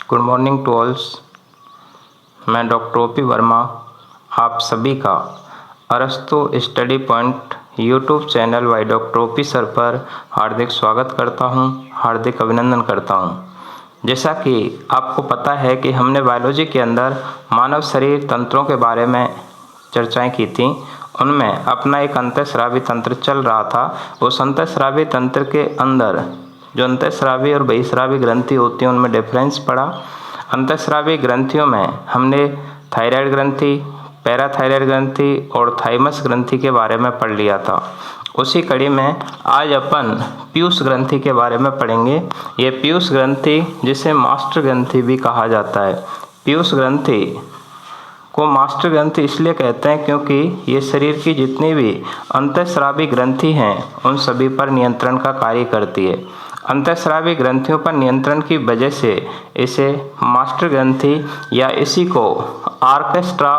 Good morning to ऑल्स। मैं doctor OP Verma आप सभी का अरस्तु study point YouTube channel by doctor OP sir पर हार्दिक स्वागत करता हूं, हार्दिक अभिनंदन करता हूं। जैसा कि आपको पता है कि हमने बायोलॉजी के अंदर मानव शरीर तंत्रों के बारे में चर्चाएं की थी। उनमें अपना एक अंतःस्रावी तंत्र चल रहा था। उस अंतःस्रावी तंत्र के अंदर जो अंतःस्रावी और बहिस्रावी ग्रंथि होती हैं उनमें डिफरेंस पड़ा। अंतःस्रावी ग्रंथियों में हमने थायराइड ग्रंथि, पैराथायराइड ग्रंथि और थाइमस ग्रंथि के बारे में पढ़ लिया था। उसी कड़ी में आज अपन पीयूष ग्रंथि के बारे में पढ़ेंगे। ये पीयूष ग्रंथि जिसे मास्टर ग्रंथि भी कहा जाता है। पीयूष ग्रंथि को मास्टर ग्रंथि इसलिए कहते हैं क्योंकि ये शरीर की जितनी भी अंतःस्रावी ग्रंथि हैं उन सभी पर नियंत्रण का कार्य करती है। अंतःस्रावी ग्रंथियों पर नियंत्रण की वजह से इसे मास्टर ग्रंथि या इसी को ऑर्केस्ट्रा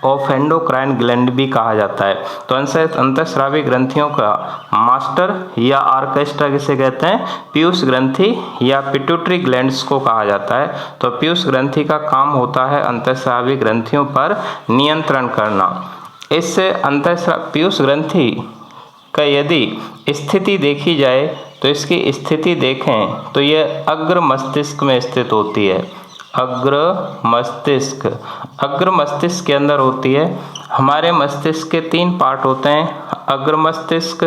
ऑफ एंडोक्राइन ग्लैंड भी कहा जाता है। तो अंतःस्रावी ग्रंथियों का मास्टर या ऑर्केस्ट्रा किसे कहते हैं? पीयूष ग्रंथि या पिट्यूटरी ग्लैंड्स को कहा जाता है। तो पीयूष ग्रंथि का काम होता है अंतःस्रावी ग्रंथियों पर नियंत्रण करना। इससे पीयूष ग्रंथि का यदि स्थिति देखी जाए तो इसकी स्थिति देखें तो यह अग्र मस्तिष्क में स्थित होती है। अग्र मस्तिष्क के अंदर होती है। हमारे मस्तिष्क के 3 पार्ट होते हैं, अग्र मस्तिष्क,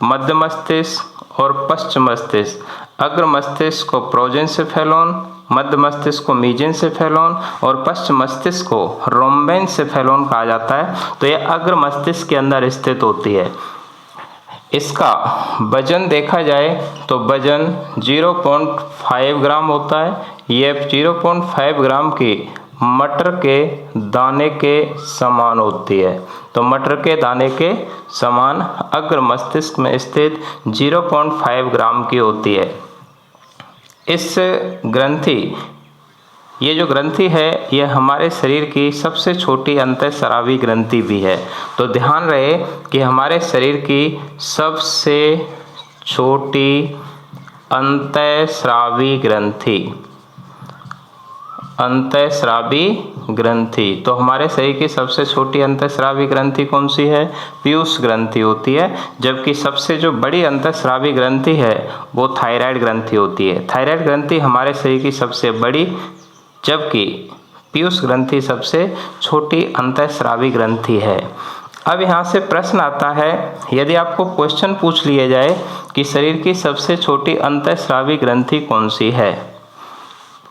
मध्य मस्तिष्क और पश्च मस्तिष्क। अग्र मस्तिष्क को प्रोजेंसेफेलॉन, मध्य मस्तिष्क को मेसेंसेफेलॉन और पश्च मस्तिष्क को रोम्बेनसेफेलॉन कहा जाता है। तो यह अग्र मस्तिष्क के अंदर स्थित होती है। इसका वजन देखा जाए तो वजन 0.5 ग्राम होता है। यह 0.5 ग्राम की मटर के दाने के समान होती है। तो मटर के दाने के समान अग्र मस्तिष्क में स्थित 0.5 ग्राम की होती है। इस ग्रंथि ये जो ग्रंथि है यह हमारे शरीर की सबसे छोटी अंतःस्रावी ग्रंथि भी है। तो ध्यान रहे कि हमारे शरीर की सबसे छोटी अंतःस्रावी ग्रंथि तो हमारे शरीर की सबसे छोटी अंतःस्रावी ग्रंथि कौन सी है? पीयूष ग्रंथि होती है। जबकि सबसे जो बड़ी अंतःस्रावी ग्रंथि है वो थायराइड ग्रंथि होती है। थायराइड ग्रंथि हमारे शरीर की सबसे बड़ी, जबकि पीयूष ग्रंथि सबसे छोटी अंतःस्रावी ग्रंथि है। अब यहाँ से प्रश्न आता है, यदि आपको क्वेश्चन पूछ लिया जाए कि शरीर की सबसे छोटी अंतःस्रावी ग्रंथि कौन सी है,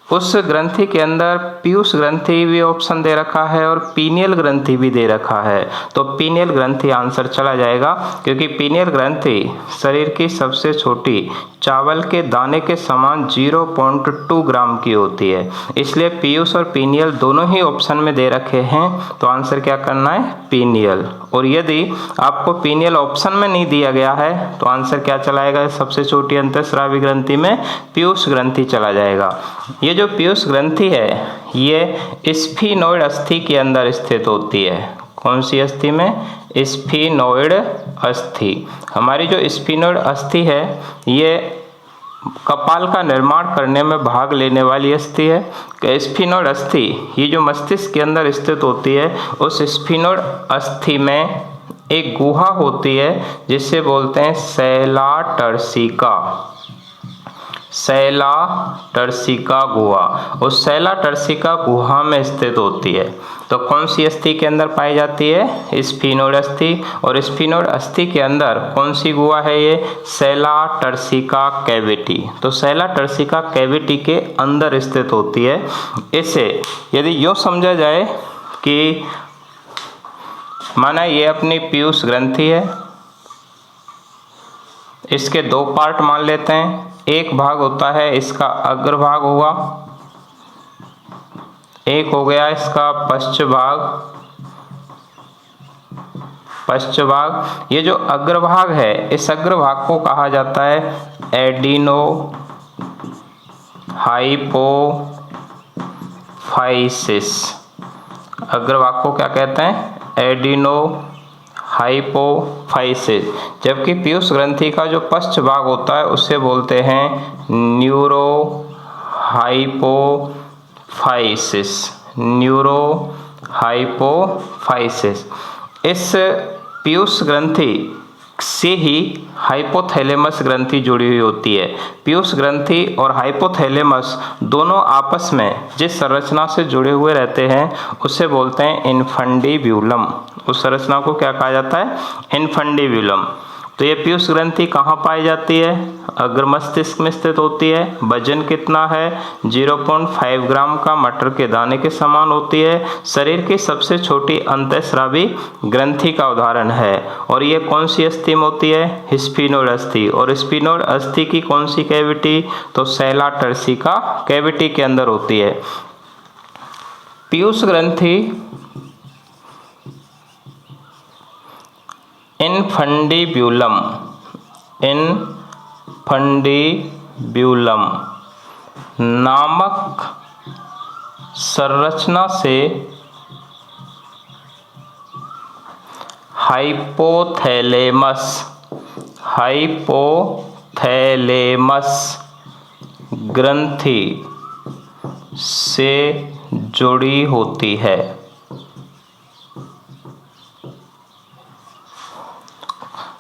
उस ग्रंथि के अंदर पीयूष ग्रंथि भी ऑप्शन दे रखा है और पीनियल ग्रंथि भी दे रखा है। तो पीनियल ग्रंथि आंसर चला जाएगा, क्योंकि पीनियल ग्रंथि शरीर की सबसे छोटी चावल के दाने के समान 0.2 ग्राम की होती है। इसलिए पीयूष और पीनियल दोनों ही ऑप्शन में दे रखे हैं। तो आंसर क्या करना है? पीनियल। और यदि आपको पीनियल ऑप्शन में नहीं दिया गया है तो आंसर क्या चला जाएगा? सबसे छोटी अंतःस्रावी ग्रंथि में पीयूष ग्रंथि चला जाएगा। ये जो पीयूष ग्रंथि है ये स्फीनोइड अस्थि के अंदर स्थित होती है। कौन सी अस्थि में? स्फीनोइड अस्थि। हमारी जो स्फीनोइड अस्थि है ये कपाल का निर्माण करने में भाग लेने वाली अस्थि है। स्फीनोइड अस्थि ये जो मस्तिष्क के अंदर स्थित होती है, उस स्फीनोइड अस्थि में एक गुहा होती है जिसे बोलते हैं सैला टर्सिका गुहा। उस सैला टर्सिका गुहा में स्थित होती है। तो कौन सी अस्थि के अंदर पाई जाती है? स्फीनोइड अस्थि। और स्फीनोइड अस्थि के अंदर कौन सी गुहा है? ये सैला टर्सिका कैविटी। तो सैला टर्सिका कैविटी के अंदर स्थित होती है। इसे यदि यूँ समझा जाए कि माना ये अपनी पीयूष ग्रंथि है, इसके 2 पार्ट मान लेते हैं। एक भाग होता है इसका अग्रभाग होगा, एक हो गया इसका पश्च भाग। ये जो अग्रभाग है इस अग्रभाग को कहा जाता है एडिनो हाइपोफाइसिस। अग्रभाग को क्या कहते हैं? Adeno hypophysis. जबकि पीयूष ग्रंथि का जो पश्च भाग होता है उसे बोलते हैं न्यूरो हाइपोफाइसिस, न्यूरो हाइपोफाइसिस। इस पीयूष ग्रंथि से ही हाइपोथैलेमस ग्रंथि जुड़ी हुई होती है। पीयूष ग्रंथि और हाइपोथैलेमस दोनों आपस में जिस संरचना से जुड़े हुए रहते हैं उसे बोलते हैं इन्फंडिब्यूलम। उस संरचना को क्या कहा जाता है? इन्फंडिब्यूलम। तो ये पीयूष ग्रंथि कहाँ पाई जाती है? अग्र मस्तिष्क में स्थित होती है। वजन कितना है? 0.5 ग्राम का मटर के दाने के समान होती है। शरीर की सबसे छोटी अंतःस्रावी ग्रंथि का उदाहरण है। और ये कौन सी अस्थि में होती है? स्फीनोइड अस्थि। और स्फीनोइड अस्थि की कौन सी कैविटी? तो सेला टर्सिका कैविटी के अंदर होती है। पीयूष ग्रंथि इन्फंडिब्यूलम नामक संरचना से हाइपोथैलेमस ग्रंथि से जुड़ी होती है।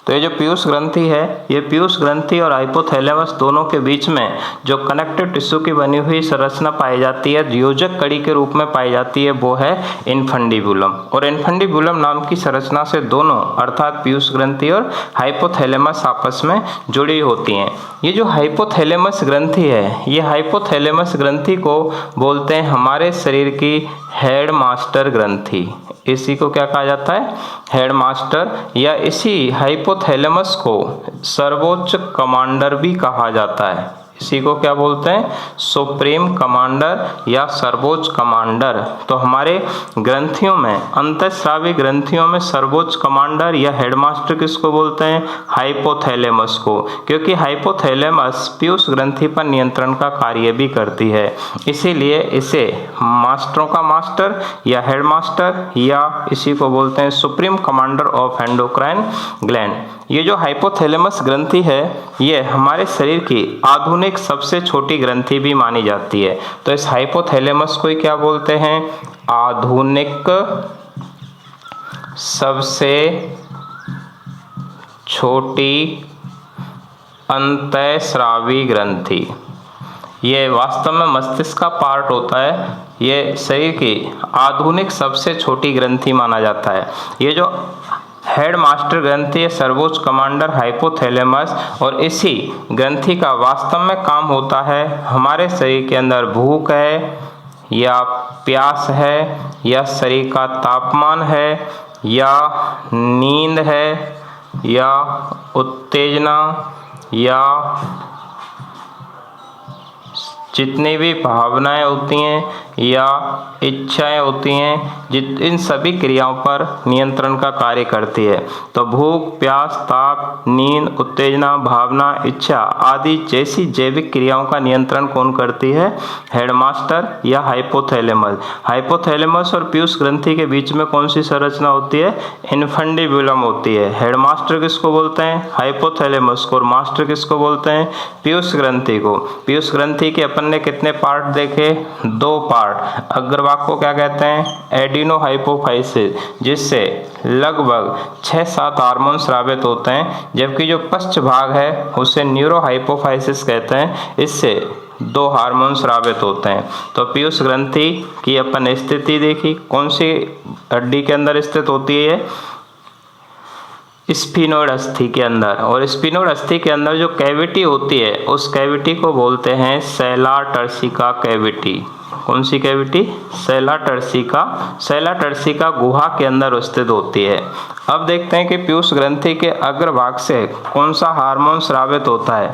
तो ये जो पीयूष ग्रंथि है, ये पीयूष ग्रंथि और हाइपोथैलेमस दोनों के बीच में जो कनेक्टिव टिश्यू की बनी हुई संरचना पाई जाती है, योजक कड़ी के रूप में पाई जाती है, वो है इन्फंडिब्यूलम। और इन्फंडिब्यूलम नाम की संरचना से दोनों अर्थात पीयूष ग्रंथि और हाइपोथैलेमस आपस में जुड़ी होती हैं। ये जो हाइपोथैलेमस ग्रंथि है, ये हाइपोथैलेमस ग्रंथि को बोलते हैं हमारे शरीर की हेड मास्टर ग्रंथि। इसी को क्या कहा जाता है? हेड मास्टर, या इसी हाइपोथैलेमस को सर्वोच्च कमांडर भी कहा जाता है। इसी को क्या बोलते हैं? सुप्रीम कमांडर या सर्वोच्च कमांडर। तो हमारे ग्रंथियों में, अंतःस्रावी ग्रंथियों में सर्वोच्च कमांडर या हेडमास्टर किसको बोलते हैं? हाइपोथैलेमस को, क्योंकि हाइपोथैलेमस पीयूष ग्रंथि पर नियंत्रण का कार्य भी करती है। इसीलिए इसे मास्टरों का मास्टर या हेडमास्टर, या इसी को बोलते हैं supreme commander of endocrine gland. ये जो हाइपोथैलेमस ग्रंथि है, ये हमारे शरीर की आधुनिक सबसे छोटी ग्रंथि भी मानी जाती है। तो इस हाइपोथैलेमस को क्या बोलते हैं? आधुनिक सबसे छोटी अंतःस्रावी ग्रंथि। ये वास्तव में मस्तिष्क का पार्ट होता है। ये शरीर की आधुनिक सबसे छोटी ग्रंथि माना जाता है। ये जो हेड मास्टर ग्रंथि है, सर्वोच्च कमांडर हाइपोथैलेमस, और इसी ग्रंथि का वास्तव में काम होता है हमारे शरीर के अंदर भूख है या प्यास है, या शरीर का तापमान है, या नींद है, या उत्तेजना, या जितनी भी भावनाएं होती हैं या इच्छाएं होती हैं, इन सभी क्रियाओं पर नियंत्रण का कार्य करती है। तो भूख, प्यास, ताप, नींद, उत्तेजना, भावना, इच्छा आदि जैसी जैविक क्रियाओं का नियंत्रण कौन करती है? हेडमास्टर या हाइपोथैलेमस। हाइपोथैलेमस और पीयूष ग्रंथि के बीच में कौन सी संरचना होती है? इन्फंडिब्यूलम होती है। हेडमास्टर किसको बोलते हैं? हाइपोथैलेमस को। और मास्टर किसको बोलते हैं? पीयूष ग्रंथि को। पीयूष ग्रंथि के अपन ने कितने पार्ट देखे? 2 पार्ट। अग्रभाग को क्या कहते हैं? एडिनो हाइपोफाइसिस, जिससे लगभग 6-7 हार्मोन स्रावित होते हैं, जबकि जो पश्च भाग है उसे न्यूरो हाइपोफाइसिस कहते हैं, इससे 2 हार्मोन स्रावित होते हैं। तो पीयूष ग्रंथि की अपन स्थिति देखी, कौन सी हड्डी के अंदर स्थित होती है? स्फीनोइड अस्थि के अंदर। और स्फीनोइड अस्थि के अंदर जो कैविटी होती है, उस कैविटी को बोलते हैं सेला टर्सिका कैविटी। कौन सी कैविटी? सेला टर्सिका। सेला टर्सिका गुहा के अंदर स्थित होती है। अब देखते हैं कि पीयूष ग्रंथि के अग्रभाग से कौन सा हार्मोन स्रावित होता है?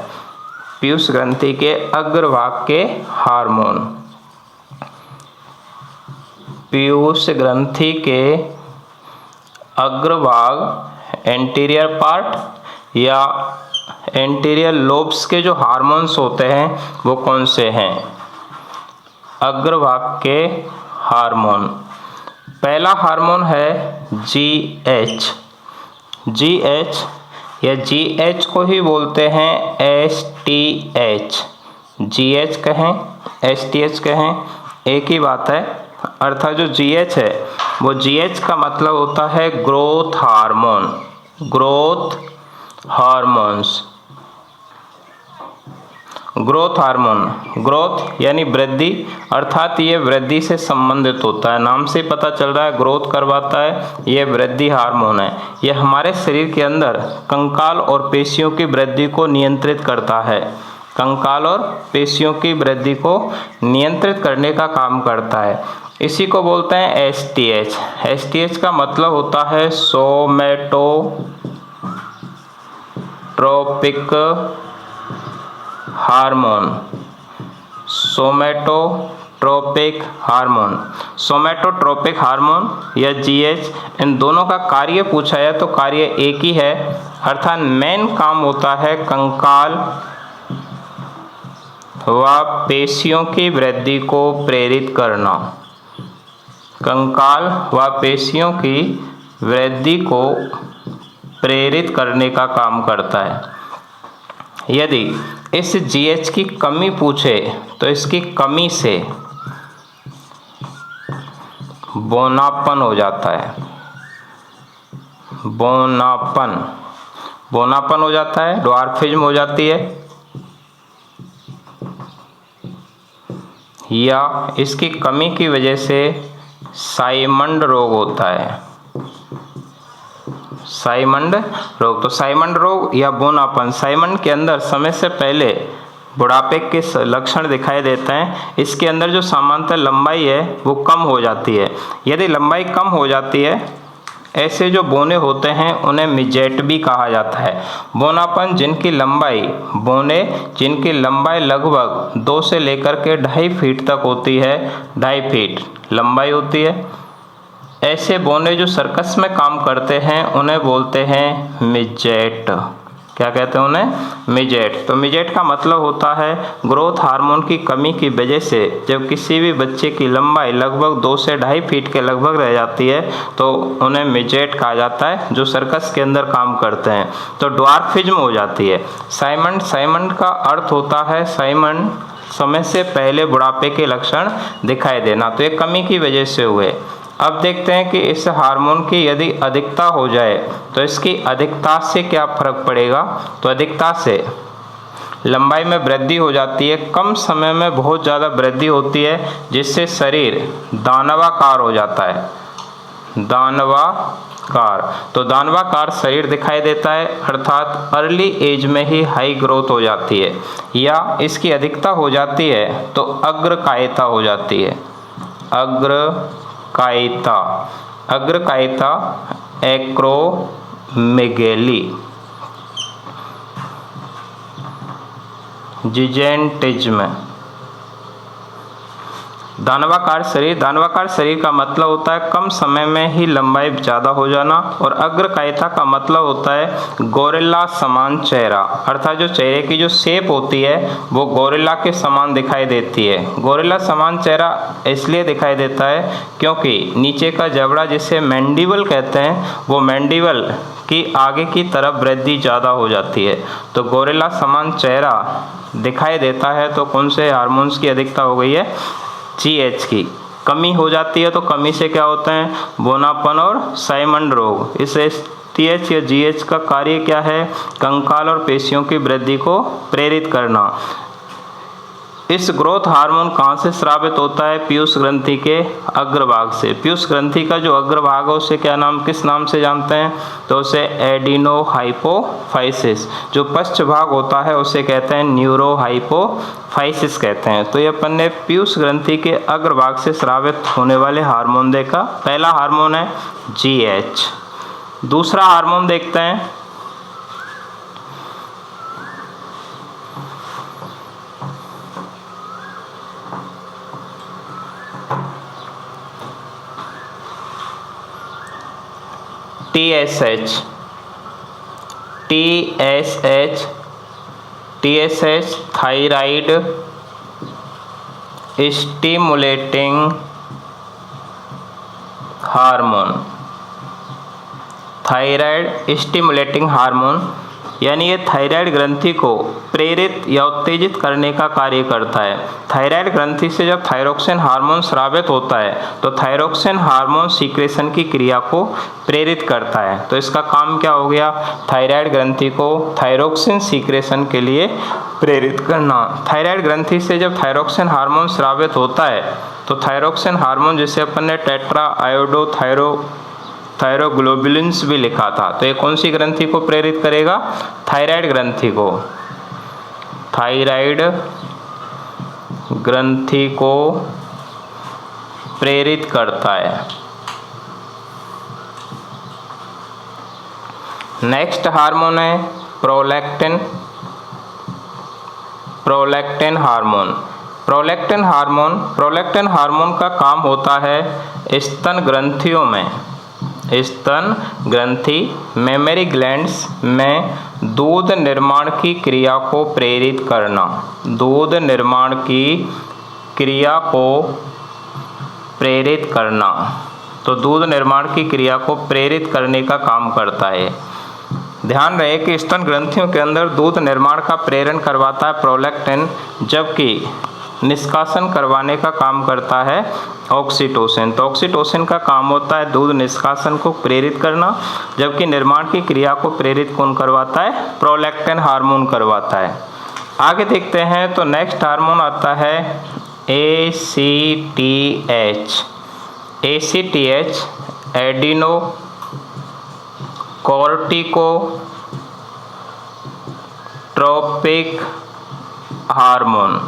पीयूष ग्रंथि के अग्रभाग के हार्मोन, पीयूष ग्रंथि के अग्रभाग एंटीरियर पार्ट या एंटीरियर लोब्स के जो हार्मोन्स होते हैं वो कौन से हैं? अग्रभाग के हार्मोन, पहला हार्मोन है GH। GH या GH को ही बोलते हैं STH। GH कहें STH कहें, एक ही बात है। अर्थात जो GH है वो GH का मतलब होता है growth hormone, growth hormones, growth hormone, growth यानी वृद्धि, अर्थात ये वृद्धि से संबंधित होता है। नाम से पता चल रहा है ग्रोथ करवाता है, ये वृद्धि हार्मोन है। ये हमारे शरीर के अंदर कंकाल और पेशियों की वृद्धि को नियंत्रित करता है, कंकाल और पेशियों की वृद्धि को नियंत्रित करने का काम करता है। इसी को बोलते हैं STH। STH का मतलब होता है सोमैटोट्रोपिक हार्मोन, सोमैटोट्रोपिक हार्मोन, सोमैटोट्रोपिक हार्मोन या GH, इन दोनों का कार्य पूछा है तो कार्य एक ही है, अर्थात मेन काम होता है कंकाल व पेशियों की वृद्धि को प्रेरित करना, कंकाल व पेशियों की वृद्धि को प्रेरित करने का काम करता है। यदि इस GH की कमी पूछे तो इसकी कमी से बौनापन हो जाता है, बौनापन हो जाता है, ड्वार्फिज्म हो जाती है, या इसकी कमी की वजह से साइमंड रोग होता है, साइमंड रोग। तो साइमंड रोग या बौनापन, साइमंड के अंदर समय से पहले बुढ़ापे के लक्षण दिखाई देते हैं। इसके अंदर जो सामान्यतः लंबाई है वो कम हो जाती है। यदि लंबाई कम हो जाती है, ऐसे जो बोने होते हैं उन्हें मिजेट भी कहा जाता है। बौनापन जिनकी लंबाई लगभग 2 से लेकर के 2.5 फीट तक होती है, 2.5 फीट लंबाई होती है, ऐसे बोने जो सर्कस में काम करते हैं उन्हें बोलते हैं मिजेट। क्या कहते हैं उन्हें? मिजेट। तो मिजेट का मतलब होता है ग्रोथ हार्मोन की कमी की वजह से जब किसी भी बच्चे की लंबाई लगभग 2 से 2.5 फीट के लगभग रह जाती है तो उन्हें मिजेट कहा जाता है, जो सर्कस के अंदर काम करते हैं। तो ड्वार्फिज्म हो जाती है। साइमंड का अर्थ होता है साइमंड समय से पहले बुढ़ापे के लक्षण दिखाई देना, तो ये कमी की वजह से हुए। अब देखते हैं कि इस हार्मोन की यदि अधिकता हो जाए तो इसकी अधिकता से क्या फर्क पड़ेगा। तो अधिकता से लंबाई में वृद्धि हो जाती है, कम समय में बहुत ज़्यादा वृद्धि होती है, जिससे शरीर दानवाकार हो जाता है, दानवाकार। तो दानवाकार शरीर दिखाई देता है, अर्थात अर्ली एज में ही हाई ग्रोथ हो जाती है। या इसकी अधिकता हो जाती है तो अग्रकायता हो जाती है, अग्रकायता एक्रोमेगेली, जिजेंटिज्म। दानवाकार शरीर का मतलब होता है कम समय में ही लंबाई ज़्यादा हो जाना, और अग्रकायता का मतलब होता है गोरिल्ला समान चेहरा, अर्थात जो चेहरे की जो शेप होती है वो गोरिल्ला के समान दिखाई देती है। गोरिल्ला समान चेहरा इसलिए दिखाई देता है क्योंकि नीचे का जबड़ा जिसे मैंडिबल कहते हैं, वो मैंडिबल की आगे की तरफ वृद्धि ज़्यादा हो जाती है। तो गोरिल्ला समान चेहरा दिखाई देता है। तो कौन से हार्मोन्स की अधिकता हो गई है? GH की कमी हो जाती है। तो कमी से क्या होता है? बौनापन और साइमंड रोग। इस STH या GH का कार्य क्या है? कंकाल और पेशियों की वृद्धि को प्रेरित करना। इस ग्रोथ हार्मोन कहाँ से स्रावित होता है? पीयूष ग्रंथि के अग्रभाग से। पीयूष ग्रंथि का जो अग्रभाग है उसे किस नाम से जानते हैं? तो उसे एडिनोहाइपोफाइसिस। जो पश्च भाग होता है उसे कहते हैं न्यूरोहाइपोफाइसिस कहते हैं। तो ये अपन ने पीयूष ग्रंथि के अग्रभाग से स्रावित होने वाले हार्मोन देखा। पहला हार्मोन है GH। दूसरा हार्मोन देखते हैं TSH thyroid stimulating hormone. Thyroid stimulating hormone यानी ये थायराइड ग्रंथि को प्रेरित या उत्तेजित करने का कार्य करता है। थायराइड ग्रंथि से जब थायरोक्सिन हार्मोन स्रावित होता है तो थायरोक्सिन हार्मोन सीक्रेशन की क्रिया को प्रेरित करता है। तो इसका काम क्या हो गया, थायराइड ग्रंथि को थायरोक्सिन सीक्रेशन के लिए प्रेरित करना। थायराइड ग्रंथि से जब थायरोक्सिन हार्मोन स्रावित होता है तो थायरोक्सिन हार्मोन, जिसे अपन ने टेट्रा आयोडो थायरोग्लोबुलिन्स भी लिखा था, तो ये कौन सी ग्रंथि को प्रेरित करेगा, थायराइड ग्रंथि को। थायराइड ग्रंथि को प्रेरित करता है। नेक्स्ट हार्मोन है प्रोलैक्टिन। प्रोलैक्टिन हार्मोन का काम होता है स्तन ग्रंथि मेमरी ग्लैंड्स में दूध निर्माण की क्रिया को प्रेरित करना। दूध निर्माण की क्रिया को प्रेरित करना, तो दूध निर्माण की क्रिया को प्रेरित करने का काम करता है। ध्यान रहे कि स्तन ग्रंथियों के अंदर दूध निर्माण का प्रेरण करवाता है प्रोलैक्टिन, जबकि निष्कासन करवाने का काम करता है ऑक्सीटोसिन। तो ऑक्सीटोसिन का काम होता है दूध निष्कासन को प्रेरित करना, जबकि निर्माण की क्रिया को प्रेरित कौन करवाता है, प्रोलैक्टिन हार्मोन करवाता है। आगे देखते हैं तो नेक्स्ट हार्मोन आता है ACTH एडिनो कोर्टिकोट्रोपिक हार्मोन।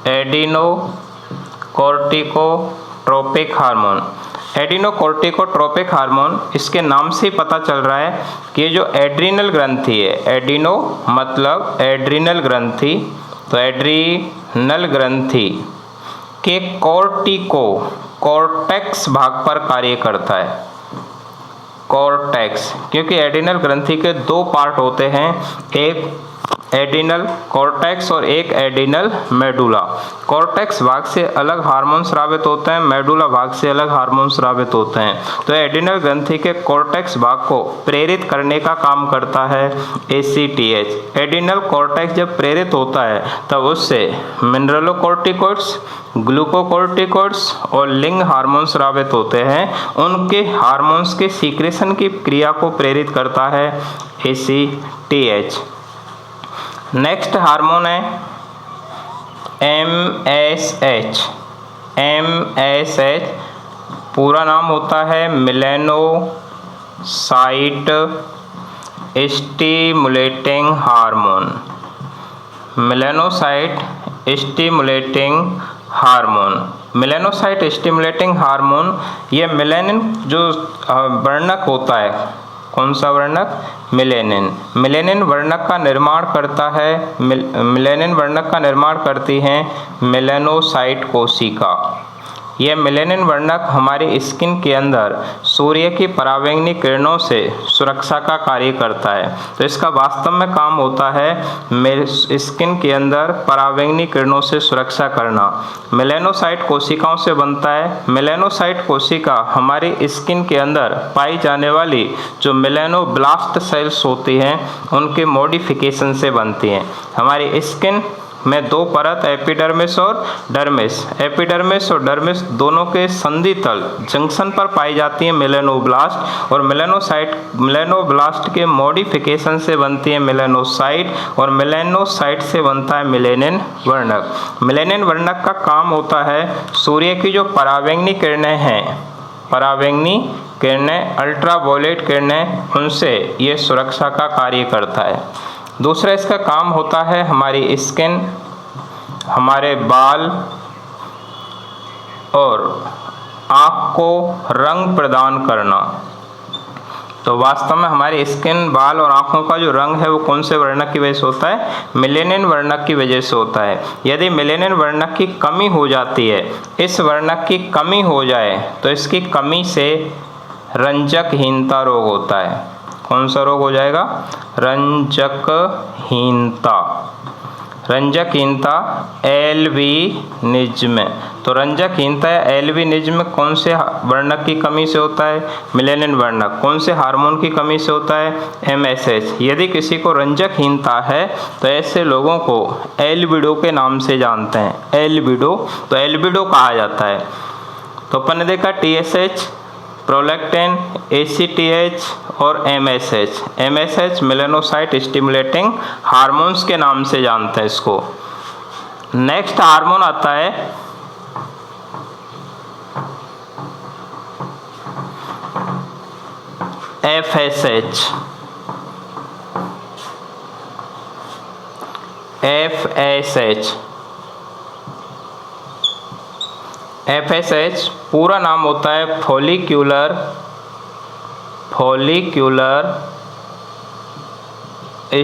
एडिनोकोर्टिकोट्रोपिक हार्मोन, इसके नाम से ही पता चल रहा है कि ये जो एड्रीनल ग्रंथि है, एडिनो मतलब एड्रीनल ग्रंथि, तो एड्रीनल ग्रंथि के कॉर्टेक्स भाग पर कार्य करता है। कॉर्टेक्स, क्योंकि एड्रीनल ग्रंथि के दो पार्ट होते हैं, एक एड्रीनल कॉर्टेक्स और एक एड्रीनल मेडुला। कॉर्टेक्स भाग से अलग हार्मोन स्रावित होते हैं, मेडुला भाग से अलग हार्मोन स्रावित होते हैं। तो एड्रीनल ग्रंथि के कॉर्टेक्स भाग को प्रेरित करने का काम करता है ACTH। एड्रीनल कॉर्टेक्स जब प्रेरित होता है तब उससे मिनरलोकॉर्टिकॉइड्स, ग्लूकोकॉर्टिकॉइड्स और लिंग हार्मोन स्रावित होते हैं। उनके हार्मोन्स के सीक्रेशन की क्रिया को प्रेरित करता है ACTH। नेक्स्ट हार्मोन है MSH। पूरा नाम होता है melanocyte stimulating hormone. Melanocyte stimulating hormone, ये मेलानिन जो वर्णक होता है, कौन सा वर्णक, मेलेनिन वर्णक का निर्माण करता है। मेलेनिन वर्णक का निर्माण करती हैं मेलानोसाइट कोशिका। यह मेलेनिन वर्णक हमारी स्किन के अंदर सूर्य की पराबैंगनी किरणों से सुरक्षा का कार्य करता है। तो इसका वास्तव में काम होता है स्किन के अंदर पराबैंगनी किरणों से सुरक्षा करना। मेलानोसाइट कोशिकाओं से बनता है। मेलानोसाइट कोशिका हमारी स्किन के अंदर पाई जाने वाली जो मेलानोब्लास्ट सेल्स होती हैं उनके मॉडिफिकेशन से बनती हैं। हमारी स्किन में दो परत एपिडर्मिस और डर्मिस, एपिडर्मिस और डर्मिस दोनों के संधि तल जंक्शन पर पाई जाती है मेलानोब्लास्ट, और मेलानोब्लास्ट के मॉडिफिकेशन से बनती है मेलानोसाइट, और मेलानोसाइट से बनता है मेलेनिन वर्णक। मेलेनिन वर्णक का काम होता है सूर्य की जो पराबैंगनी किरणें हैं, पराबैंगनी किरणें, अल्ट्रावायलेट किरणें, उनसे ये सुरक्षा का कार्य करता है। दूसरा इसका काम होता है हमारी स्किन, हमारे बाल और आँख को रंग प्रदान करना। तो वास्तव में हमारी स्किन, बाल और आँखों का जो रंग है वो कौन से वर्णक की वजह से होता है, मेलेनिन वर्णक की वजह से होता है। यदि मेलेनिन वर्णक की कमी हो जाती है, इस वर्णक की कमी हो जाए तो इसकी कमी से रंजकहीनता रोग होता है। कौन सा रोग हो जाएगा, रंजकहीनता। रंजकहीनता, एल्बिनिज्म। तो रंजकहीनता या एल्बिनिज्म कौन से वर्णक की कमी से होता है? मिलेनिन वर्णक। कौन से हार्मोन की कमी से होता है? MSH। यदि किसी को रंजकहीनता है तो ऐसे लोगों को एल्बिडो के नाम से जानते हैं। एल्बिडो, तो एल्बिडो कहा जाता है। तो अपन ने देखा TSH, प्रोलैक्टिन, ACTH और MSH। MSH melanocyte stimulating hormones के नाम से जानते हैं इसको। नेक्स्ट हार्मोन आता है FSH। FSH पूरा नाम होता है follicular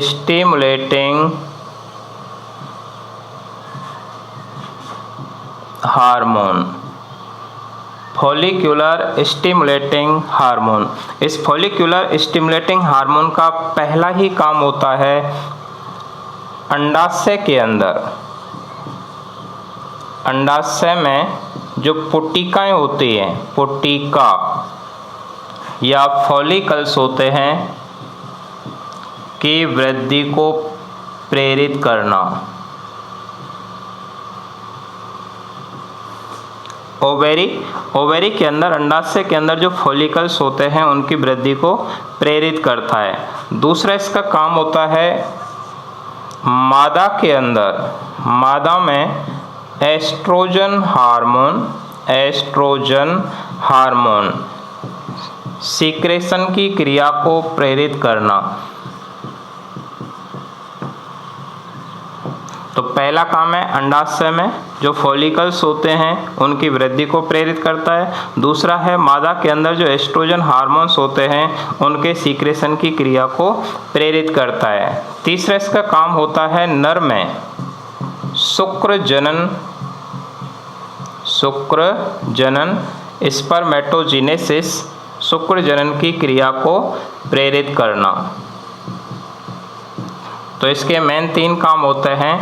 stimulating hormone. Follicular stimulating hormone. इस फॉलिक्यूलर स्टिमुलेटिंग हार्मोन का पहला ही काम होता है अंडाशय के अंदर। अंडाशय में जो पुट्टिकाएं होती हैं, पुट्टिका या फॉलिकल्स होते हैं, की वृद्धि को प्रेरित करना। ओवेरी के अंदर, अंडाशय के अंदर जो फॉलिकल्स होते हैं उनकी वृद्धि को प्रेरित करता है। दूसरा इसका काम होता है मादा के अंदर। मादा में एस्ट्रोजन हार्मोन सीक्रेशन की क्रिया को प्रेरित करना। तो पहला काम है अंडाशय में जो फॉलिकल्स होते हैं उनकी वृद्धि को प्रेरित करता है। दूसरा है मादा के अंदर जो एस्ट्रोजन हार्मोन्स होते हैं उनके सीक्रेशन की क्रिया को प्रेरित करता है। तीसरा इसका काम होता है नर में शुक्र जनन स्पर्मेटोजेनेसिस, शुक्र जनन की क्रिया को प्रेरित करना। तो इसके मेन 3 काम होते हैं।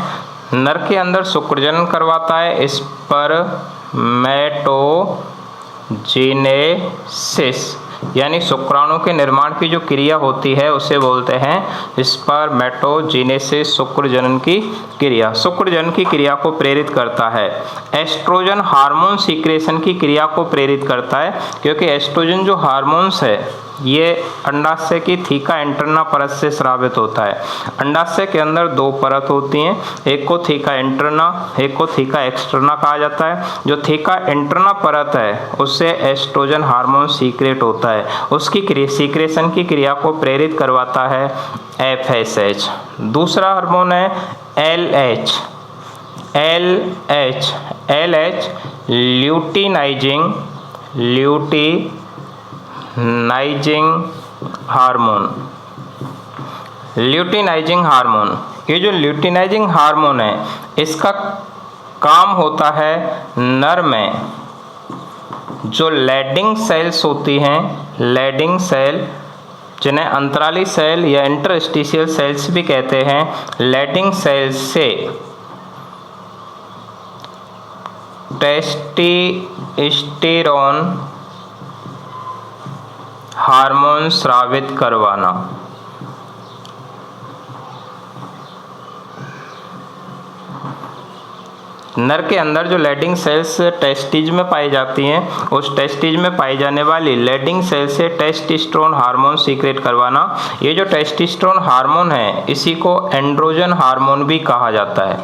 नर के अंदर शुक्र जनन करवाता है स्पर्मेटोजेनेसिस, यानी शुक्राणु के निर्माण की जो क्रिया होती है उसे बोलते हैं स्पर्मेटोजेनेसिस, शुक्र जनन की क्रिया। शुक्र जनन की क्रिया को प्रेरित करता है। एस्ट्रोजन हार्मोन सीक्रेशन की क्रिया को प्रेरित करता है, क्योंकि एस्ट्रोजन जो हार्मोन्स है ये अंडाशय की थीका इंटरना परत से स्रावित होता है। अंडाशय के अंदर 2 परत होती हैं, एक को थीका इंटरना, एक को थीका एक्सटर्ना कहा जाता है। जो थीका इंटरना परत है उससे एस्ट्रोजन हार्मोन सीक्रेट होता है, उसकी सीक्रेशन की क्रिया को प्रेरित करवाता है FSH। दूसरा हार्मोन है LH ल्यूटिनाइजिंग हार्मोन। ये जो ल्यूटिनाइजिंग हार्मोन है इसका काम होता है नर में जो लैडिंग सेल्स होती हैं, लैडिंग सेल जिन्हें अंतराली सेल या इंटरस्टिशियल सेल्स भी कहते हैं, लैडिंग सेल्स से टेस्टोस्टेरोन हार्मोन स्रावित करवाना। नर के अंदर जो लैडिंग सेल्स टेस्टिज में पाई जाती हैं, उस टेस्टिज में पाई जाने वाली लैडिंग सेल से टेस्टोस्टेरोन हार्मोन सीक्रेट करवाना। ये जो टेस्टोस्टेरोन हार्मोन है इसी को एंड्रोजन हार्मोन भी कहा जाता है।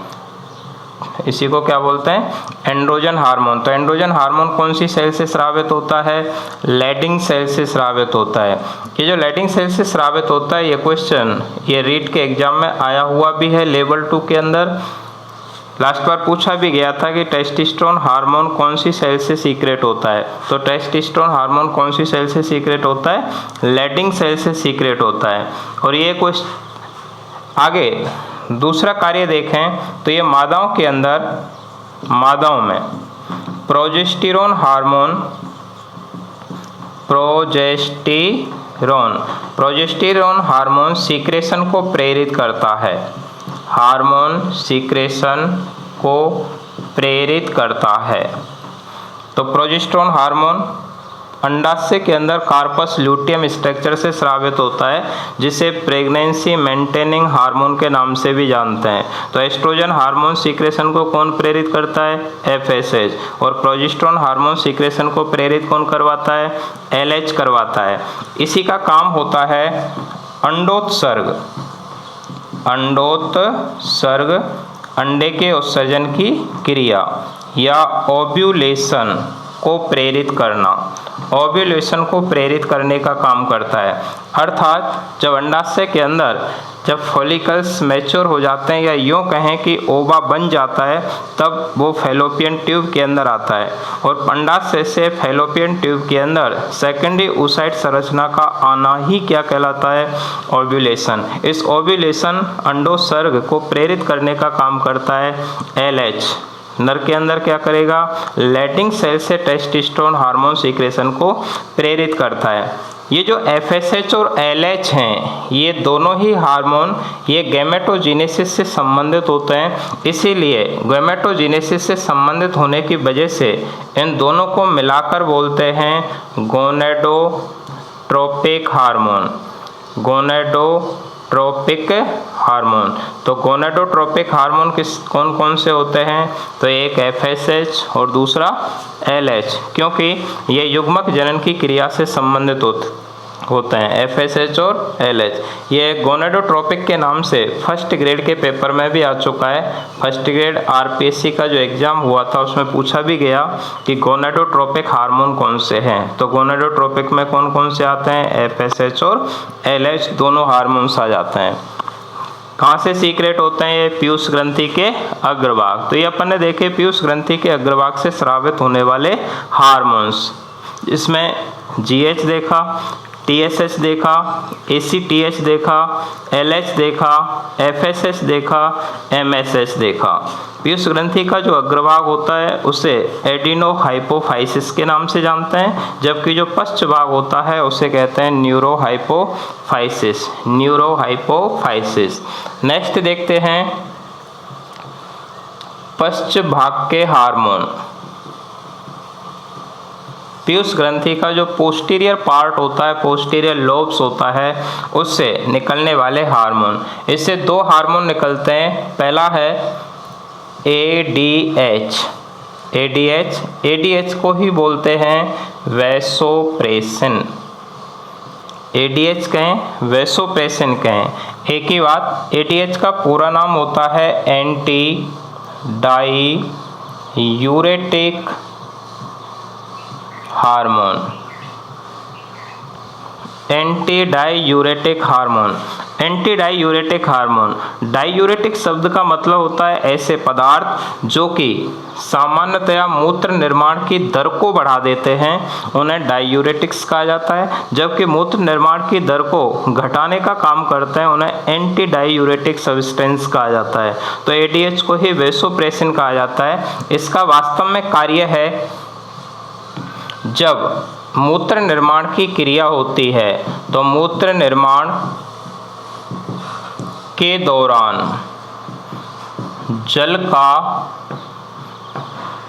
इसी को क्या बोलते हैं? Androgen hormone. तो एंड्रोजन हार्मोन कौन सी सेल से स्रावित होता है? लैडिंग सेल से स्रावित होता है। ये जो लैडिंग सेल से स्रावित होता है, ये क्वेश्चन ये रीट के एग्जाम में आया हुआ भी है लेवल 2 के अंदर। लास्ट बार पूछा भी गया था कि टेस्टोस्टेरोन हार्मोन कौन सी सेल से सीक्रेट होता है। तो टेस्टोस्टेरोन हार्मोन कौन सी सेल से सीक्रेट होता है? लैडिंग सेल से सीक्रेट होता है। और ये क्वेश्चन आगे दूसरा कार्य देखें तो ये मादाओं के अंदर, मादाओं में progesterone hormone, progesterone hormone secretion को प्रेरित करता है। हार्मोन सीक्रेशन को प्रेरित करता है। तो प्रोजेस्टेरोन हार्मोन अंडाशय के अंदर कार्पस ल्यूटियम स्ट्रक्चर से स्रावित होता है, जिसे प्रेगनेंसी मेंटेनिंग हार्मोन के नाम से भी जानते हैं। तो एस्ट्रोजन हार्मोन सीक्रेशन को कौन प्रेरित करता है? एफएसएच। और प्रोजेस्टेरोन हार्मोन सीक्रेशन को प्रेरित कौन करवाता है? एलएच करवाता है। इसी का काम होता है अंडोत्सर्ग। अंडोत्सर्ग अंडे के उत्सर्जन की क्रिया या ओव्यूलेशन को प्रेरित करना, ओव्यूलेशन को प्रेरित करने का काम करता है। अर्थात जब अंडाशय के अंदर जब फॉलिकल्स मैच्योर हो जाते हैं या यूँ कहें कि ओवा बन जाता है, तब वो फैलोपियन ट्यूब के अंदर आता है और अंडाशय से फैलोपियन ट्यूब के अंदर सेकेंडरी oocyte संरचना का आना ही क्या कहलाता है? ओव्यूलेशन। इस ओव्यूलेशन अंडोत्सर्ग को प्रेरित करने का काम करता है एलएच। नर के अंदर क्या करेगा? लैटिंग सेल से टेस्टोस्टेरोन हार्मोन सीक्रेशन को प्रेरित करता है। ये जो एफएसएच और एलएच हैं, ये दोनों ही हार्मोन ये गैमेटोजेनेसिस से संबंधित होते हैं। इसीलिए गैमेटोजेनेसिस से संबंधित होने की वजह से इन दोनों को मिलाकर बोलते हैं गोनेडोट्रोपिक हार्मोन। Gonadotropic hormone. तो गोनेडोट्रोपिक हार्मोन कौन कौन से होते हैं? तो एक एफएसएच और दूसरा एलएच, क्योंकि ये युग्मक जनन की क्रिया से संबंधित होते हैं, एफएसएच और एलएच। ये गोनेडोट्रोपिक के नाम से फर्स्ट ग्रेड के पेपर में भी आ चुका है। फर्स्ट ग्रेड आरपीएससी का जो एग्जाम हुआ था उसमें पूछा भी गया कि गोनेडोट्रोपिक हार्मोन कौन से हैं। तो गोनेडोट्रोपिक में कौन कौन से आते हैं? एफएसएच और एलएच दोनों हार्मोन्स आ जाते हैं। कहाँ से सीक्रेट होते हैं? ये पीयूष ग्रंथि के अग्रभाग। तो ये अपन ने देखे पीयूष ग्रंथि के अग्रभाग से स्रावित होने वाले हार्मोन्स। इसमें जीएच देखा, टीएसएच देखा, एसीटीएच देखा, एलएच देखा, एफएसएच देखा, एमएसएच देखा। पीयूष ग्रंथि का जो अग्रभाग होता है उसे एडिनोहाइपोफाइसिस के नाम से जानते हैं, जबकि जो पश्च भाग होता है उसे कहते हैं न्यूरोहाइपोफाइसिस। न्यूरोहाइपोफाइसिस। नेक्स्ट देखते हैं पश्च भाग के हार्मोन। पीयूष ग्रंथि का जो पोस्टीरियर पार्ट होता है, पोस्टीरियर लोब्स होता है, उससे निकलने वाले हार्मोन। इससे दो हार्मोन निकलते हैं। पहला है एडीएच। एडीएच को ही बोलते हैं वैसोप्रेसिन। एडीएच कहें, वैसोप्रेसिन कहें, एक ही बात। एडीएच का पूरा नाम होता है anti diuretic hormone. Anti diuretic hormone. Anti diuretic hormone, diuretic शब्द का मतलब होता है ऐसे पदार्थ जो कि सामान्यतया मूत्र निर्माण की दर को बढ़ा देते हैं, उन्हें डाईयूरेटिक्स कहा जाता है। जबकि मूत्र निर्माण की दर को घटाने का काम करते हैं, उन्हें एंटी डाईयूरेटिक सब्सटेंस कहा जाता है। तो एडीएच को ही वैसोप्रेसिन कहा जाता है। इसका वास्तव में कार्य है, जब मूत्र निर्माण की क्रिया होती है तो मूत्र निर्माण के दौरान जल का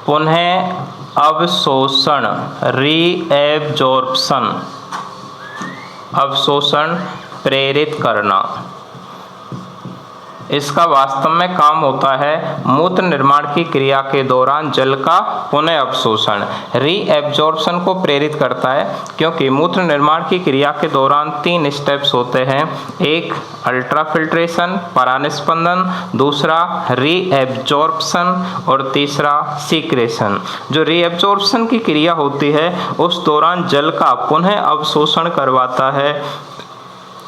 पुनः अवशोषण, अवशोषण प्रेरित करना, इसका वास्तव में काम होता है मूत्र निर्माण की क्रिया के दौरान जल का पुनः अवशोषण, रीएब्जॉर्प्शन को प्रेरित करता है। क्योंकि मूत्र निर्माण की क्रिया के दौरान 3 स्टेप्स होते हैं। एक अल्ट्राफिल्ट्रेशन, परानिस्पंदन, दूसरा रीएब्जॉर्प्शन और तीसरा सीक्रेशन। जो रीएब्जॉर्प्शन की क्रिया होती है उस दौरान जल का पुनः अवशोषण करवाता है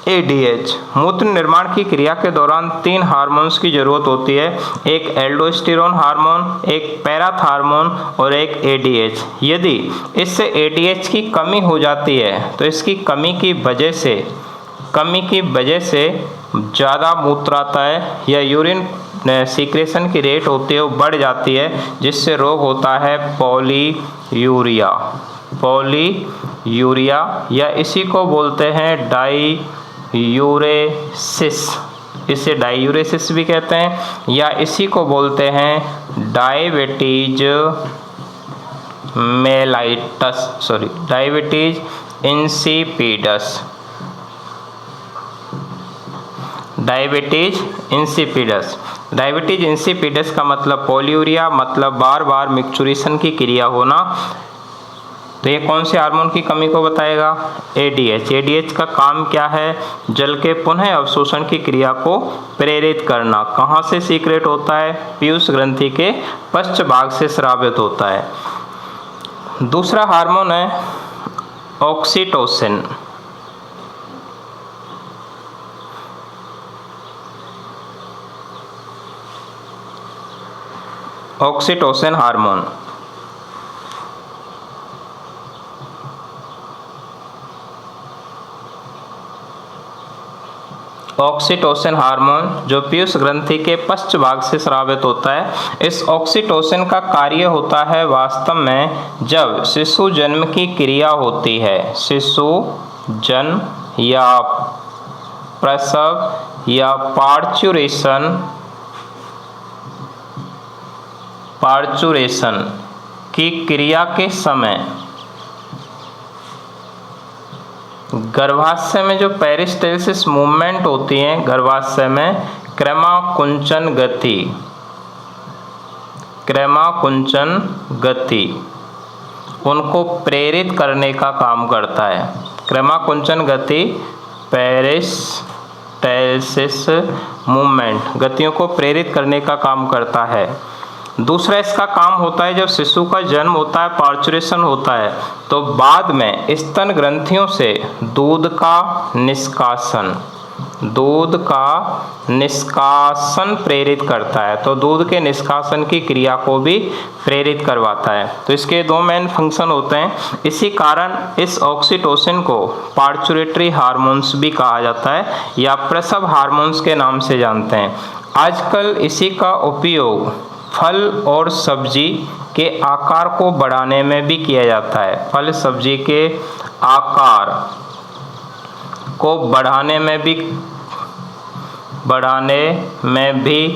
एडीएच। मूत्र निर्माण की क्रिया के दौरान 3 हार्मोन्स की जरूरत होती है, एक एल्डोस्टेरोन हार्मोन, एक पैराथार्मोन और एक एडीएच। यदि इससे एडीएच की कमी हो जाती है तो इसकी कमी की वजह से ज़्यादा मूत्र आता है या यूरिन सीक्रेशन की रेट होती है वो बढ़ जाती है, जिससे रोग होता है पॉलीयूरिया या इसी को बोलते हैं डाईयूरेसिस। इसे डायूरेसिस भी कहते हैं, या इसी को बोलते हैं diabetes mellitus, diabetes insipidus. Diabetes insipidus, diabetes insipidus का मतलब पॉलीयूरिया, मतलब बार बार मिक्सचुरेशन की क्रिया होना। तो ये कौन से हार्मोन की कमी को बताएगा? एडीएच। एडीएच का काम क्या है? जल के पुनः अवशोषण की क्रिया को प्रेरित करना। कहाँ से सीक्रेट होता है? पीयूष ग्रंथि के पश्च भाग से स्रावित होता है। दूसरा हार्मोन है oxytocin. Oxytocin hormone, oxytocin hormone जो पीयूष ग्रंथि के पश्च भाग से स्रावित होता है। इस ऑक्सीटोसिन का कार्य होता है वास्तव में जब शिशु जन्म की क्रिया होती है, शिशु जन्म या प्रसव या पार्चुरेशन की क्रिया के समय गर्भाशय में जो पेरिस्टेल्सिस मूवमेंट होती है, गर्भाशय में क्रैमाकुंचन गति उनको प्रेरित करने का काम करता है। क्रैमाकुंचन गति पेरिस्टेल्सिस मूवमेंट गतियों को प्रेरित करने का काम करता है। दूसरा इसका काम होता है जब शिशु का जन्म होता है, पार्चुरेशन होता है, तो बाद में स्तन ग्रंथियों से दूध का निष्कासन प्रेरित करता है। तो दूध के निष्कासन की क्रिया को भी प्रेरित करवाता है। तो इसके दो मेन फंक्शन होते हैं। इसी कारण इस ऑक्सीटोसिन को पार्चुरेटरी हार्मोन्स भी कहा जाता है या प्रसव हार्मोन्स के नाम से जानते हैं। आजकल इसी का उपयोग फल और सब्जी के आकार को बढ़ाने में भी किया जाता है। फल सब्जी के आकार को बढ़ाने में भी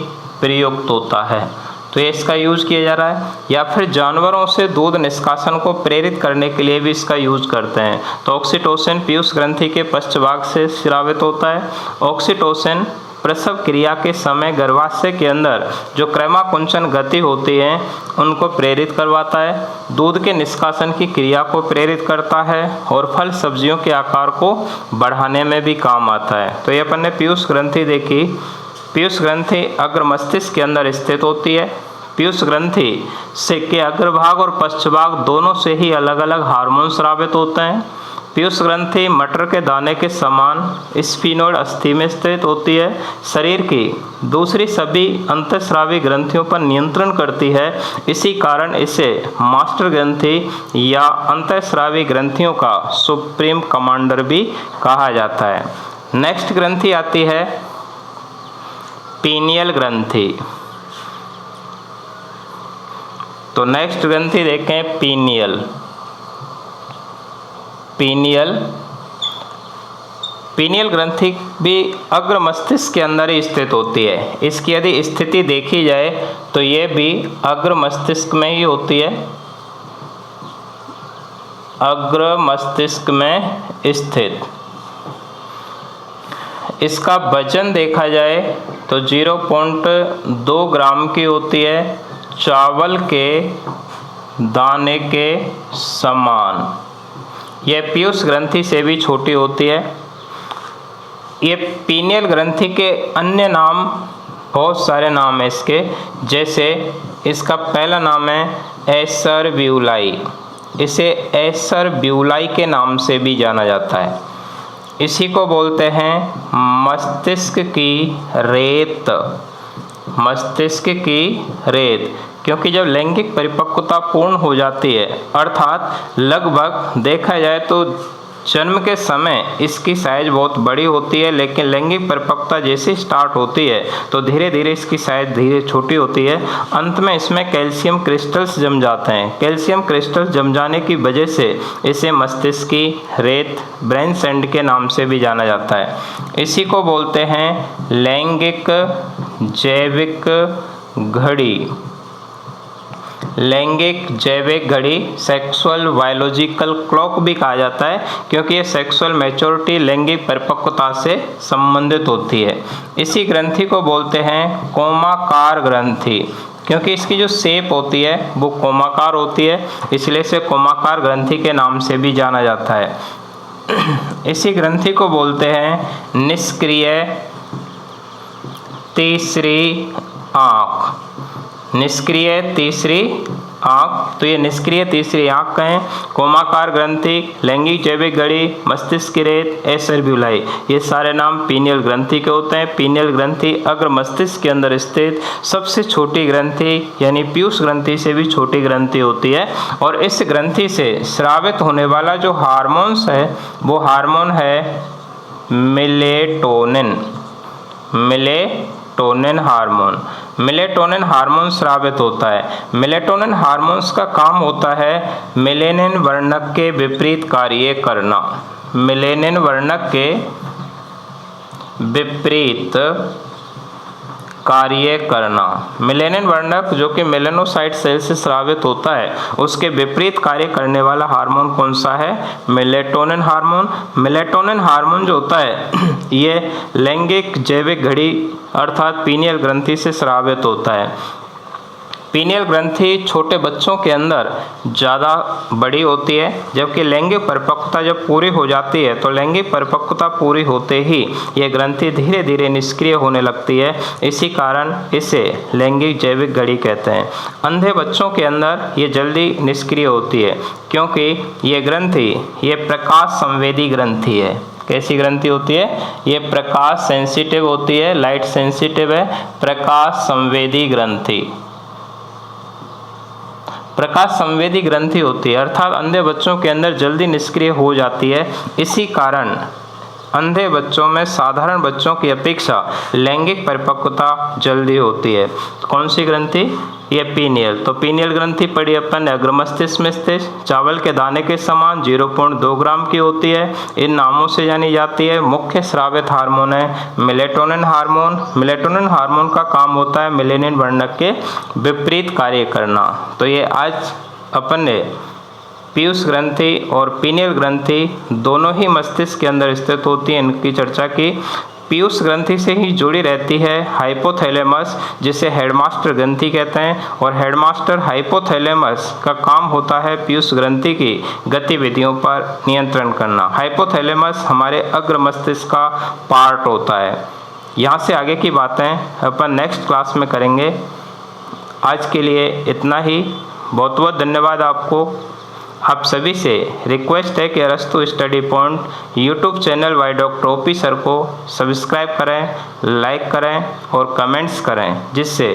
प्रयुक्त होता है। तो ये इसका यूज किया जा रहा है। या फिर जानवरों से दूध निष्कासन को प्रेरित करने के लिए भी इसका यूज करते हैं। तो ऑक्सीटोसिन पीयूष ग्रंथि के पश्च भाग से स्रावित होता है। ऑक्सीटोसिन प्रसव क्रिया के समय गर्भाशय के अंदर जो क्रैमाकुंचन गति होती है उनको प्रेरित करवाता है, दूध के निष्कासन की क्रिया को प्रेरित करता है और फल सब्जियों के आकार को बढ़ाने में भी काम आता है। तो ये अपन ने पीयूष ग्रंथि देखी। पीयूष ग्रंथि अग्र मस्तिष्क के अंदर स्थित होती है। पीयूष ग्रंथि से के अग्रभाग और पश्च भाग दोनों से ही अलग अलग हार्मोन स्रावित होते हैं। पीयूष ग्रंथि मटर के दाने के समान स्फीनोइड अस्थि में स्थित होती है। शरीर की दूसरी सभी अंतःस्रावी ग्रंथियों पर नियंत्रण करती है। इसी कारण इसे मास्टर ग्रंथि या अंतःस्रावी ग्रंथियों का सुप्रीम कमांडर भी कहा जाता है। नेक्स्ट ग्रंथि आती है पीनियल ग्रंथि। तो नेक्स्ट ग्रंथि देखें पीनियल ग्रंथि भी अग्र मस्तिष्क के अंदर ही स्थित होती है। इसकी यदि स्थिति देखी जाए तो ये भी अग्र मस्तिष्क में ही होती है, अग्र मस्तिष्क में स्थित। इसका वजन देखा जाए तो 0.2 ग्राम की होती है, चावल के दाने के समान। यह पीयूष ग्रंथि से भी छोटी होती है। ये पीनियल ग्रंथि के अन्य नाम, बहुत सारे नाम हैं इसके, जैसे इसका पहला नाम है एसर ब्यूलाई। इसे एसर ब्यूलाई के नाम से भी जाना जाता है। इसी को बोलते हैं मस्तिष्क की रेत, क्योंकि जब लैंगिक परिपक्वता पूर्ण हो जाती है, अर्थात लगभग देखा जाए तो जन्म के समय इसकी साइज बहुत बड़ी होती है, लेकिन लैंगिक परिपक्वता जैसे स्टार्ट होती है तो धीरे धीरे इसकी साइज धीरे छोटी होती है। अंत में इसमें कैल्शियम क्रिस्टल्स जम जाते हैं। कैल्शियम क्रिस्टल्स जम जाने की वजह से इसे मस्तिष्क की रेत, ब्रेन सैंड के नाम से भी जाना जाता है। इसी को बोलते हैं लैंगिक जैविक घड़ी। लैंगिक जैविक घड़ी सेक्सुअल बायोलॉजिकल क्लॉक भी कहा जाता है, क्योंकि ये सेक्सुअल मैच्योरिटी लैंगिक परिपक्वता से संबंधित होती है। इसी ग्रंथि को बोलते हैं कोमाकार ग्रंथि, क्योंकि इसकी जो शेप होती है वो कोमाकार होती है, इसलिए इसे कोमाकार ग्रंथि के नाम से भी जाना जाता है। इसी ग्रंथि को बोलते हैं निष्क्रिय तीसरी आँख। निष्क्रिय तीसरी आँख, तो ये निष्क्रिय तीसरी आँख कहें, कोमाकार ग्रंथि, लैंगिक जैविक घड़ी, मस्तिष्क की रेत, एसरब्यूलाई, ये सारे नाम पीनियल ग्रंथि के होते हैं। पीनियल ग्रंथि अग्र मस्तिष्क के अंदर स्थित सबसे छोटी ग्रंथि यानी पीयूष ग्रंथि से भी छोटी ग्रंथि होती है, और इस ग्रंथि से स्रावित होने वाला जो हार्मोन्स है वो हार्मोन है melatonin. Melatonin hormone, melatonin hormone स्रावित होता है। मेलेटोनिन हार्मोन्स का काम होता है मेलेनिन वर्णक के विपरीत कार्य करना। मेलेनिन वर्णक के विपरीत कार्य करना। मेलेनिन वर्णक जो कि मेलेनोसाइट सेल से स्रावित होता है, उसके विपरीत कार्य करने वाला हार्मोन कौन सा है? Melatonin hormone. मेलेटोनिन हार्मोन जो होता है ये लैंगिक जैविक घड़ी अर्थात पीनियल ग्रंथि से स्रावित होता है। पीनियल ग्रंथि छोटे बच्चों के अंदर ज़्यादा बड़ी होती है, जबकि लैंगिक परिपक्वता जब पूरी हो जाती है तो लैंगिक परिपक्वता पूरी होते ही ये ग्रंथि धीरे धीरे निष्क्रिय होने लगती है। इसी कारण इसे लैंगिक जैविक घड़ी कहते हैं। अंधे बच्चों के अंदर ये जल्दी निष्क्रिय होती है, क्योंकि ये ग्रंथि ये प्रकाश संवेदी ग्रंथि है। कैसी ग्रंथि होती है? ये प्रकाश सेंसिटिव होती है, लाइट सेंसिटिव है, प्रकाश संवेदी ग्रंथि। प्रकाश संवेदी ग्रंथि होती है, अर्थात अंधे बच्चों के अंदर जल्दी निष्क्रिय हो जाती है। इसी कारण अंधे बच्चों में साधारण बच्चों की अपेक्षा लैंगिक परिपक्वता जल्दी होती है। कौन सी ग्रंथि? ये पीनियल। तो पीनियल ग्रंथि पड़ी अपन अग्र मस्तिष्क में स्थित, चावल के दाने के समान 0.2 ग्राम की होती है। इन नामों से जानी जाती है। मुख्य स्रावित हार्मोन है मेलेटोनिन हार्मोन। मेलेटोनिन हार्मोन का काम होता है मेलेनिन वर्णक के विपरीत कार्य करना। तो ये आज अपन ने पीयूष ग्रंथि और पीनियल ग्रंथि दोनों ही मस्तिष्क के अंदर स्थित होती है, इनकी चर्चा की। पीयूष ग्रंथि से ही जुड़ी रहती है हाइपोथैलेमस, जिसे हेडमास्टर ग्रंथि कहते हैं, और हेडमास्टर हाइपोथैलेमस का काम होता है पीयूष ग्रंथि की गतिविधियों पर नियंत्रण करना। हाइपोथैलेमस हमारे अग्र मस्तिष्क का पार्ट होता है। यहाँ से आगे की बातें अपन नेक्स्ट क्लास में करेंगे। आज के लिए इतना ही। बहुत बहुत धन्यवाद आपको। आप सभी से रिक्वेस्ट है कि अरस्तु study point YouTube channel by doctor OP sir को सब्सक्राइब करें, लाइक करें और कमेंट्स करें, जिससे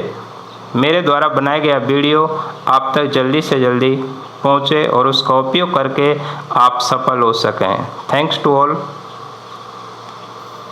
मेरे द्वारा बनाया गया वीडियो आप तक जल्दी से जल्दी पहुंचे और उसका उपयोग करके आप सफल हो सकें। Thanks to all.